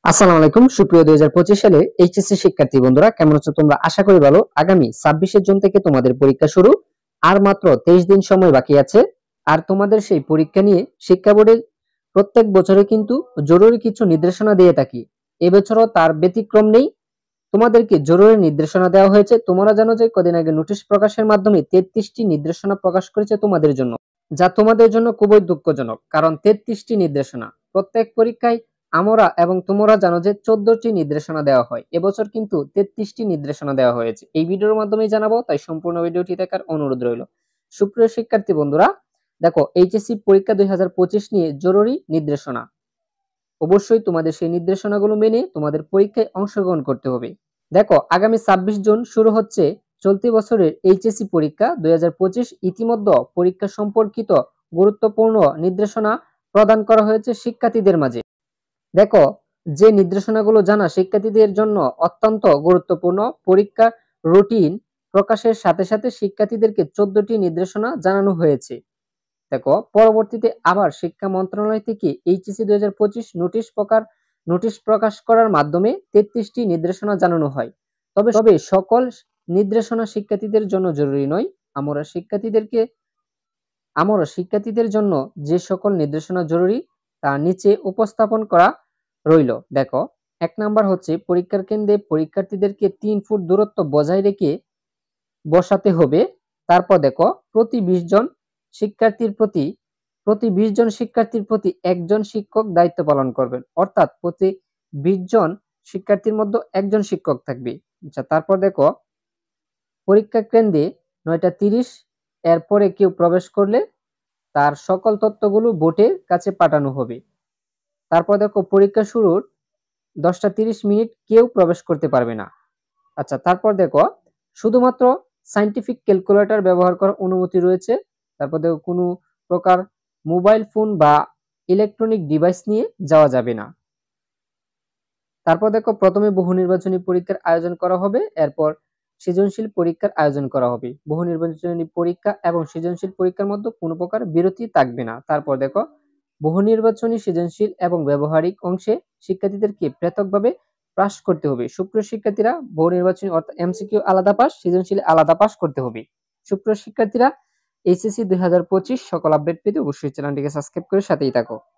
আসসালামু আলাইকুম সুপ্রিয় 2025 সালে এইচএসসি শিক্ষার্থী বন্ধুরা, কেমন আছো তোমরা? আশা করি ভালো। আগামী 26 জুন থেকে তোমাদের পরীক্ষা শুরু। আর মাত্র 23 দিন সময় বাকি আছে। আর তোমাদের সেই পরীক্ষা নিয়ে শিক্ষা বোর্ডে প্রত্যেক বছরে কিন্তু জরুরি কিছু নির্দেশনা দিয়ে থাকি। এবছরও তার ব্যতিক্রম নেই। তোমাদেরকে জরুরি নির্দেশনা দেওয়া হয়েছে। তোমরা জানো যে কদিন আগে নোটিশ প্রকাশের মাধ্যমে 33টি নির্দেশনা প্রকাশ করেছে তোমাদের জন্য, যা তোমাদের জন্য খুবই দুঃখজনক। কারণ 33টি নির্দেশনা প্রত্যেক পরীক্ষায় আমরা এবং তোমরা জানো যে 14টি নির্দেশনা দেওয়া হয়। এবছর কিন্তু 33টি নির্দেশনা দেওয়া হয়েছে। এই ভিডিওর মাধ্যমেই জানাবো, তাই সম্পূর্ণ ভিডিওটি দেখার অনুরোধ রইল। সুপ্রিয় শিক্ষার্থী বন্ধুরা, দেখো এইচএসসি পরীক্ষা 2025 নিয়ে জরুরি নির্দেশনা। অবশ্যই তোমাদের সেই নির্দেশনাগুলো মেনে তোমাদের পরীক্ষায় অংশগ্রহণ করতে হবে। দেখো, আগামী 26 জুন শুরু হচ্ছে চলতি বছরের এইচএসসি পরীক্ষা 2025। ইতিমধ্যে পরীক্ষা সম্পর্কিত গুরুত্বপূর্ণ নির্দেশনা প্রদান করা হয়েছে শিক্ষার্থীদের মাঝে। দেখো, যে নির্দেশনাগুলো জানা শিক্ষার্থীদের জন্য অত্যন্ত গুরুত্বপূর্ণ। পরীক্ষার রুটিন প্রকাশের সাথে সাথে শিক্ষার্থীদেরকে 14টি নির্দেশনা জানানো হয়েছে। দেখো, পরবর্তীতে আবার শিক্ষা মন্ত্রণালয় থেকে এইচএসসি 2025 নোটিশ প্রকাশ করার মাধ্যমে 33টি নির্দেশনা জানানো হয়। তবে সকল নির্দেশনা শিক্ষার্থীদের জন্য জরুরি নয়। আমরা শিক্ষার্থীদের জন্য যে সকল নির্দেশনা জরুরি তা নিচে উপস্থাপন করা রইল। দেখো, 1 নাম্বার হচ্ছে পরীক্ষার কেন্দ্রে পরীক্ষার্থীদেরকে 3 ফুট দূরত্ব বজায় রেখে বসাতে হবে। তারপর দেখো, প্রতি 20 জন শিক্ষার্থীর প্রতি একজন শিক্ষক দায়িত্ব পালন করবেন। অর্থাৎ প্রতি 20 জন শিক্ষার্থীর মধ্যে একজন শিক্ষক থাকবে। আচ্ছা, তারপর দেখো, পরীক্ষা কেন্দ্রে 9:30 এর পরে কেউ প্রবেশ করলে তার সকল তথ্যগুলো বোর্ডের কাছে পাঠানো হবে। তারপর দেখো, পরীক্ষা শুরুর 10:30 কেউ প্রবেশ করতে পারবে না। আচ্ছা, তারপর দেখো, শুধুমাত্র সায়েন্টিফিক ক্যালকুলেটর ব্যবহার করার অনুমতি রয়েছে। তারপর দেখো, কোনো প্রকার মোবাইল ফোন বা ইলেকট্রনিক ডিভাইস নিয়ে যাওয়া যাবে না। তারপর দেখো, প্রথমে বহু নির্বাচনী পরীক্ষার আয়োজন করা হবে, এরপর সৃজনশীল পরীক্ষার আয়োজন করা হবে। বহু নির্বাচনী পরীক্ষা এবং সৃজনশীল পরীক্ষার মধ্যে কোনো প্রকার বিরতি থাকবে না। তারপর দেখো, বহু নির্বাচনী, সৃজনশীল এবং ব্যবহারিক অংশে শিক্ষার্থীদেরকে পৃথকভাবে পাস করতে হবে। সুপ্রিয় শিক্ষার্থীরা, বহু নির্বাচনী অর্থাৎ এমসিকিউ আলাদা পাস, সৃজনশীল আলাদা পাস করতে হবে। সুপ্রিয় শিক্ষার্থীরা, এইচএসসি 2025 সকল আপডেট পেতে অবশ্যই চ্যানেলটিকে সাবস্ক্রাইব করে সাথেই থাকো।